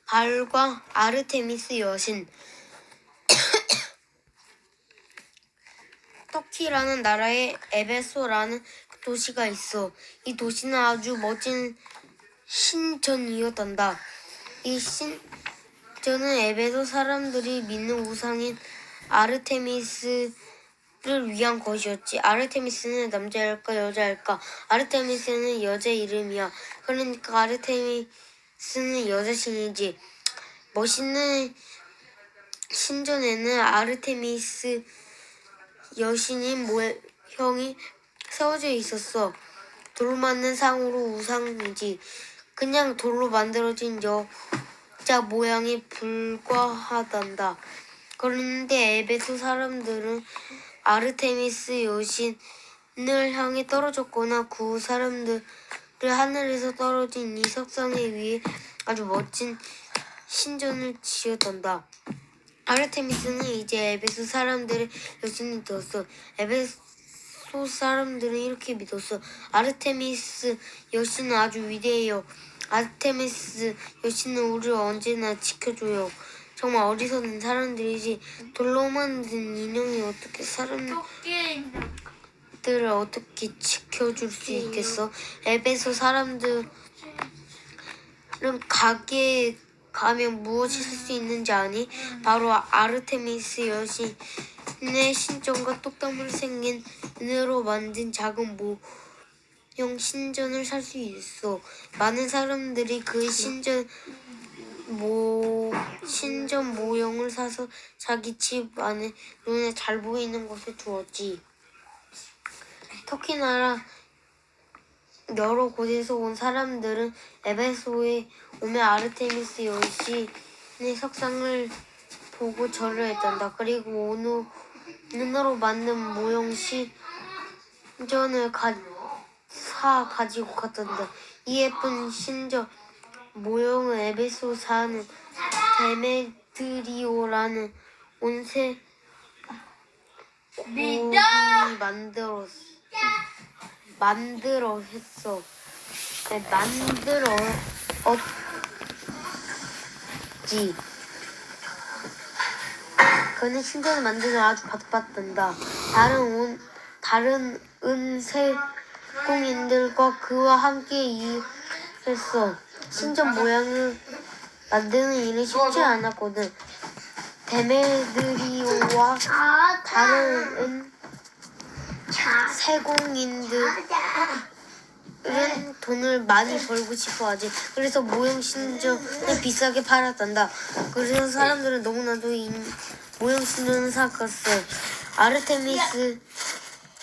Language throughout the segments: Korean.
바울과 아르테미스 여신. 터키라는 나라에 에베소라는 도시가 있어. 이 도시는 아주 멋진 신전이었단다. 이 신전은 에베소 사람들이 믿는 우상인 아르테미스를 위한 것이었지. 아르테미스는 남자일까 여자일까? 아르테미스는 여자 이름이야. 그러니까 아르테미스는 여자 신이지. 멋있는 신전에는 아르테미스 여신인 모형이 세워져 있었어. 돌 맞는 상으로 우상이지. 그냥 돌로 만들어진 여자 모양에 불과하단다. 그런데 에베소 사람들은 아르테미스 여신을 향해 떨어졌거나 그 사람들을 하늘에서 떨어진 이 석상에 위해 아주 멋진 신전을 지었단다. 아르테미스는 이제 에베소 사람들의 여신이 되었어. 에베소 사람들은 이렇게 믿었어. 아르테미스 여신은 아주 위대해요. 아르테미스 여신은 우리를 언제나 지켜줘요. 정말 어리석은 사람들이지. 돌로 만든 인형이 어떻게 사람들을 어떻게 지켜줄 수 있겠어? 에베소 사람들은 가게에 가면 무엇이 살 수 있는지 아니? 바로 아르테미스 여신의 신전과 똑딱으로 생긴 은으로 만든 작은 모형 신전을 살 수 있어. 많은 사람들이 그 신전 모형을 사서 자기 집 안에 눈에 잘 보이는 곳에 두었지. 터키 나라 여러 곳에서 온 사람들은 에베소에 오면 아르테미스 여신의 석상을 보고 절을 했단다. 그리고 은으로 만든 모형 신전을 가지고 갔단다. 이 예쁜 신전 모형은 에베소 사는 데메드리오라는 온세 고인이 만들었지. 그는 신전을 만드느라 아주 바빴단다. 다른 은세공인들과 그와 함께 일했어. 신전 모양을 만드는 일은 쉽지 않았거든. 데메드리오와 다른 세공인들은 돈을 많이 벌고 싶어하지. 그래서 모형 신전을 비싸게 팔았단다. 그래서 사람들은 너무나도 이 모형 신전을 사갔어. 아르테미스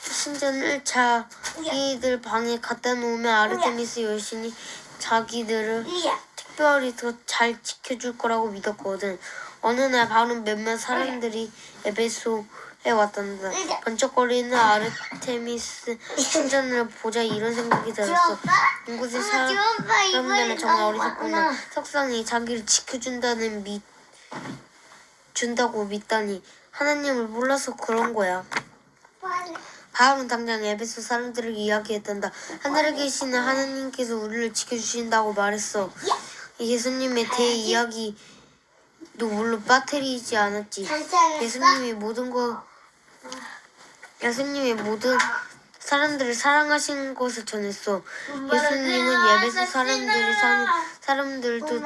신전을 자기들 방에 갖다 놓으면 아르테미스 여신이 자기들을 특별히 더 잘 지켜줄 거라고 믿었거든. 어느 날 바로 몇몇 사람들이 에베소에 왔단다. 번쩍거리는 아르테미스 신전을 보자 이런 생각이 들었어. 이곳의 사람들은 정말 어리석구나. 석상이 자기를 준다고 믿다니. 하나님을 몰라서 그런 거야. 바울은 당장 에베소 사람들에게 이야기했단다. 하늘에 계시는 하나님께서 우리를 지켜주신다고 말했어. 예수님에 대해 이야기도 물론 빠뜨리지 않았지. 예수님이 모든 사람들을 사랑하신 것을 전했어. 예수님은 에베소 사람들이 사는 사람들도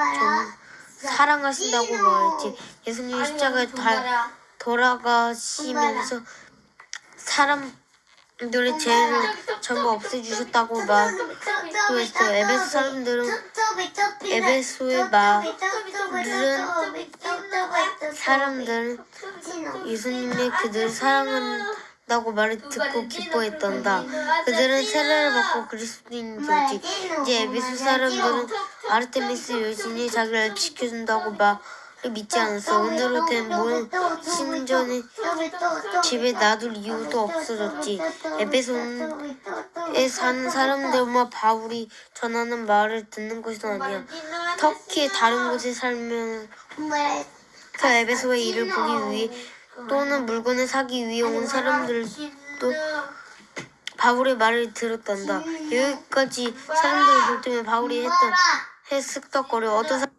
사랑하신다고 말했지. 예수님이 십자가에 돌아가시면서 사람들의 죄를 전부 없애주셨다고 말도 했어. 에베소 사람들은 에베소의 사람들은 예수님이 그들을 사랑한다고 말을 듣고 기뻐했단다. 그들은 세례를 받고 그리스도인이 되었지. 이제 에베소 사람들은 아르테미스 여신이 자기를 지켜준다고 말을 믿지 않았어. 은으로 된 모형 신전을 집에 놔둘 이유도 없어졌지. 에베소에 사는 사람들만 바울이 전하는 말을 듣는 것은 아니야. 터키의 다른 곳에 살면서 에베소의 일을 보기 위해 또는 물건을 사기 위해 온 사람들도 바울의 말을 들었단다. 여기까지 사람들이 볼 때면 바울이 쓱덕거려. 어떤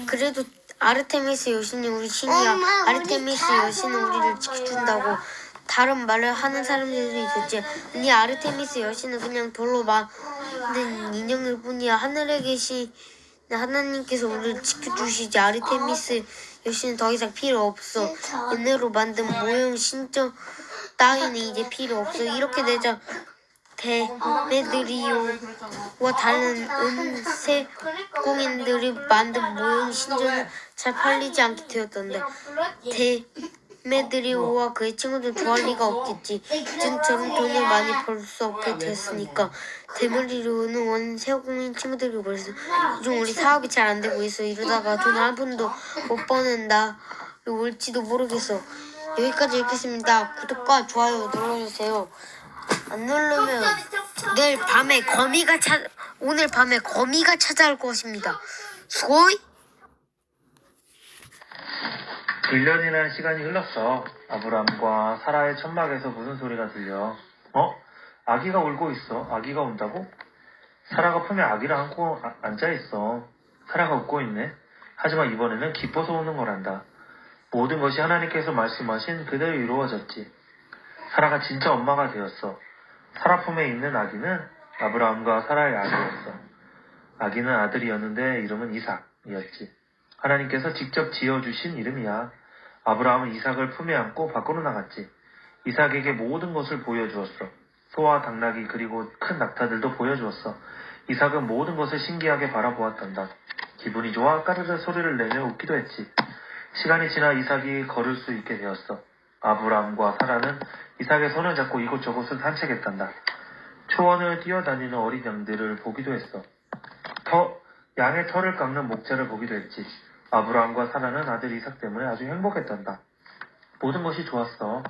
그래도 아르테미스 여신이 우리 신이야. 아르테미스 여신은 우리를 지켜준다고 다른 말을 하는 사람들도 있었지. 아니, 아르테미스 여신은 그냥 돌로 만든 인형일 뿐이야. 하늘에 계신 하나님께서 우리를 지켜주시지. 아르테미스 여신은 더 이상 필요 없어. 은혜로 만든 모형 신전 따위는 이제 필요 없어. 이렇게 되자 데메드리오와 다른 은색 공인들이 만든 모형 신전은 잘 팔리지 않게 되었단다. 데메드리오와 그의 친구들 좋아할 리가 없겠지. 이젠 저런 돈을 많이 벌 수 없게 됐으니까. 데메드리오는 원새 공인 친구들이 그랬어. 요즘 우리 사업이 잘 안 되고 있어. 이러다가 돈 한 푼도 못 버는 날이 올지도 모르겠어. 여기까지 읽겠습니다. 구독과 좋아요 눌러주세요. 안 누르면 오늘 밤에 거미가 찾아올 것입니다. 소이? 1년이라는 시간이 흘렀어. 아브람과 사라의 천막에서 무슨 소리가 들려? 아기가 울고 있어. 아기가 운다고? 사라가 품에 아기를 안고 앉아있어. 사라가 웃고 있네. 하지만 이번에는 기뻐서 우는 거란다. 모든 것이 하나님께서 말씀하신 그대로 이루어졌지. 사라가 진짜 엄마가 되었어. 사라 품에 있는 아기는 아브라함과 사라의 아들이었어. 아기는 아들이었는데 이름은 이삭이었지. 하나님께서 직접 지어주신 이름이야. 아브라함은 이삭을 품에 안고 밖으로 나갔지. 이삭에게 모든 것을 보여주었어. 소와 당나귀 그리고 큰 낙타들도 보여주었어. 이삭은 모든 것을 신기하게 바라보았단다. 기분이 좋아 까르르 소리를 내며 웃기도 했지. 시간이 지나 이삭이 걸을 수 있게 되었어. 아브라함과 사라는 이삭의 손을 잡고 이곳저곳을 산책했단다. 초원을 뛰어다니는 어린 양들을 보기도 했어. 양의 털을 깎는 목자를 보기도 했지. 아브라함과 사라는 아들 이삭 때문에 아주 행복했단다. 모든 것이 좋았어.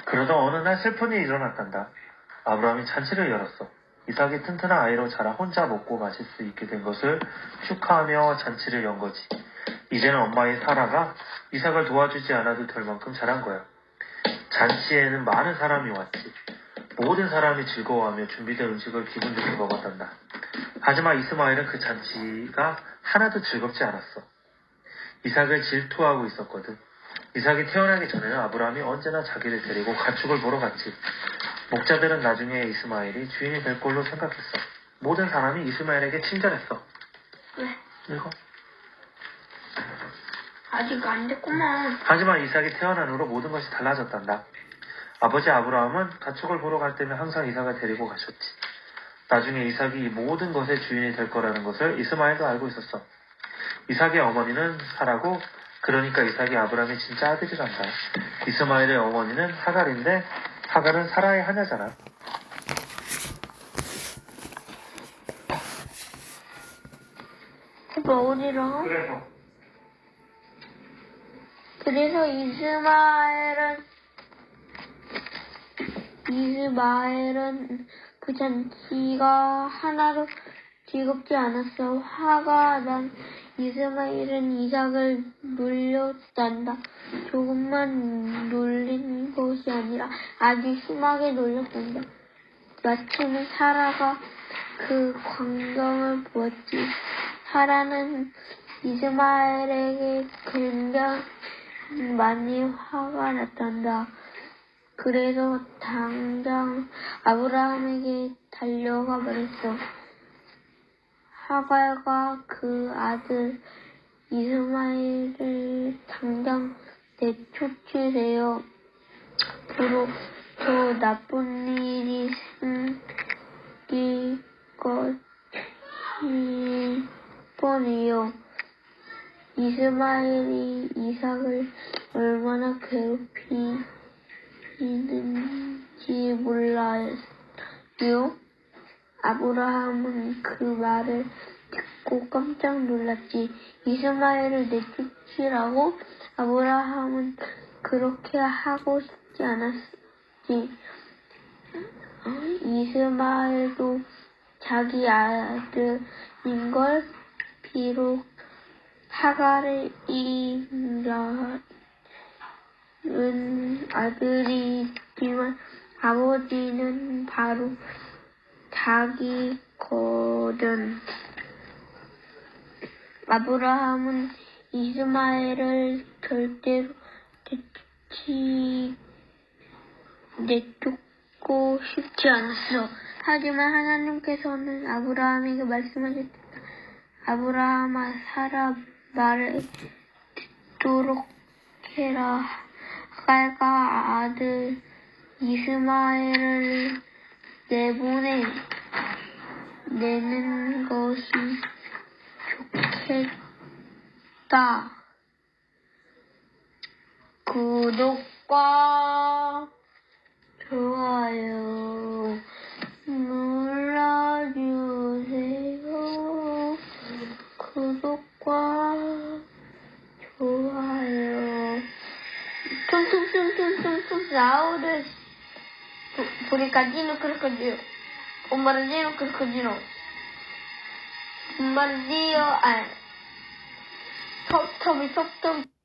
그러다 어느 날 슬픈 일이 일어났단다. 아브라함이 잔치를 열었어. 이삭이 튼튼한 아이로 자라 혼자 먹고 마실 수 있게 된 것을 축하하며 잔치를 연 거지. 이제는 엄마인 사라가 이삭을 도와주지 않아도 될 만큼 자란 거야. 잔치에는 많은 사람이 왔지. 모든 사람이 즐거워하며 준비된 음식을 기분 좋게 먹었단다. 하지만 이스마엘은 그 잔치가 하나도 즐겁지 않았어. 이삭을 질투하고 있었거든. 이삭이 태어나기 전에는 아브라함이 언제나 자기를 데리고 가축을 보러 갔지. 목자들은 나중에 이스마엘이 주인이 될 걸로 생각했어. 모든 사람이 이스마엘에게 친절했어. 왜? 읽어. 아직 안 됐구만. 하지만 이삭이 태어난 후로 모든 것이 달라졌단다. 아버지 아브라함은 가축을 보러 갈 때는 항상 이삭을 데리고 가셨지. 나중에 이삭이 이 모든 것의 주인이 될 거라는 것을 이스마엘도 알고 있었어. 이삭의 어머니는 사라고, 그러니까 이삭이 아브라함의 진짜 아들이란다. 이스마엘의 어머니는 하갈인데 하갈은 사라의 하녀잖아. 어디로? 그래서 이스마엘은 그 잔치가 하나도 즐겁지 않았어. 화가 난 이스마엘은 이삭을 놀렸단다. 조금만 놀린 것이 아니라 아주 심하게 놀렸단다. 마침내 사라가 그 광경을 보았지. 사라는 이스마엘에게 굉장히 많이 화가 났단다. 그래서 당장 아브라함에게 달려가 말했어. 하갈과 그 아들 이스마엘을 당장 내쫓으세요. 앞으로 더 나쁜 일이 생길 것일 뻔해요. 이스마엘이 이삭을 얼마나 괴롭히는지 몰라요. 아브라함은 그 말을 듣고 깜짝 놀랐지. 이스마엘을 내쫓으라고? 아브라함은 그렇게 하고 싶지 않았지. 이스마엘도 자기 아들인 걸. 비록 하갈을 잃은 아들이지만 아버지는 바로 자기거든. 아브라함은 이스마엘을 절대로 내쫓고 싶지 않았어. 하지만 하나님께서는 아브라함에게 말씀하셨다. 아브라함아, 사라 말을 듣도록 해라. 아갈과 아들 이스마엘을 내는 것이 좋겠다. 구독과 좋아요 눌러주세요. 구독과 좋아요. Saúde por Ricardino Crocodilo. O Maradino Crocodilo. Maradino Top.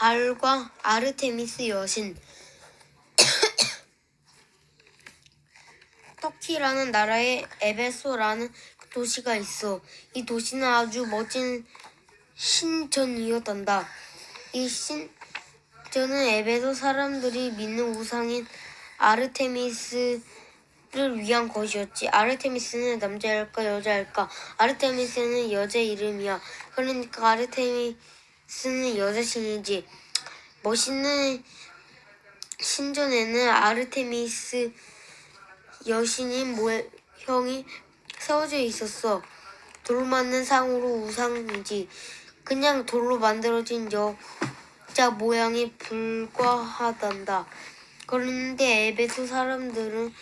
발과 아르테미스 여신. 터키라는 나라에 에베소라는 도시가 있어. 이 도시는 아주 멋진 신전이었단다. 이 신전은 에베소 사람들이 믿는 우상인 아르테미스를 위한 것이었지. 아르테미스는 남자일까 여자일까? 아르테미스는 여자 이름이야. 그러니까 아르테미스는 여자 신이지. 멋있는 신전에는 아르테미스 여신인 모형이 세워져 있었어. 돌 맞는 상으로 우상이지. 그냥 돌로 만들어진 여자 모양이 불과하단다. 그런데 에베소 사람들은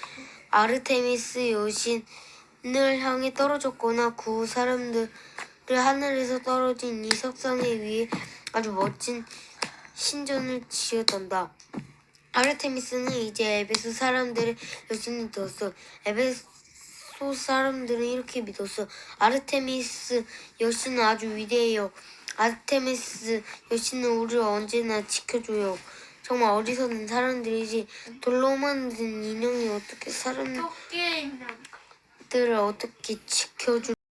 아르테미스 여신을 향해 떨어졌거나 그 사람들을 하늘에서 떨어진 이 석상 위에 아주 멋진 신전을 지었단다. 아르테미스는 이제 에베소 사람들의 여신이 되었어. 에베소 사람들은 이렇게 믿었어. 아르테미스 여신은 아주 위대해요. 아르테미스 여신은 우리를 언제나 지켜줘요. 정말 어리석은 사람들이지. 돌로 만든 인형이 어떻게 사람들을 어떻게 지켜줄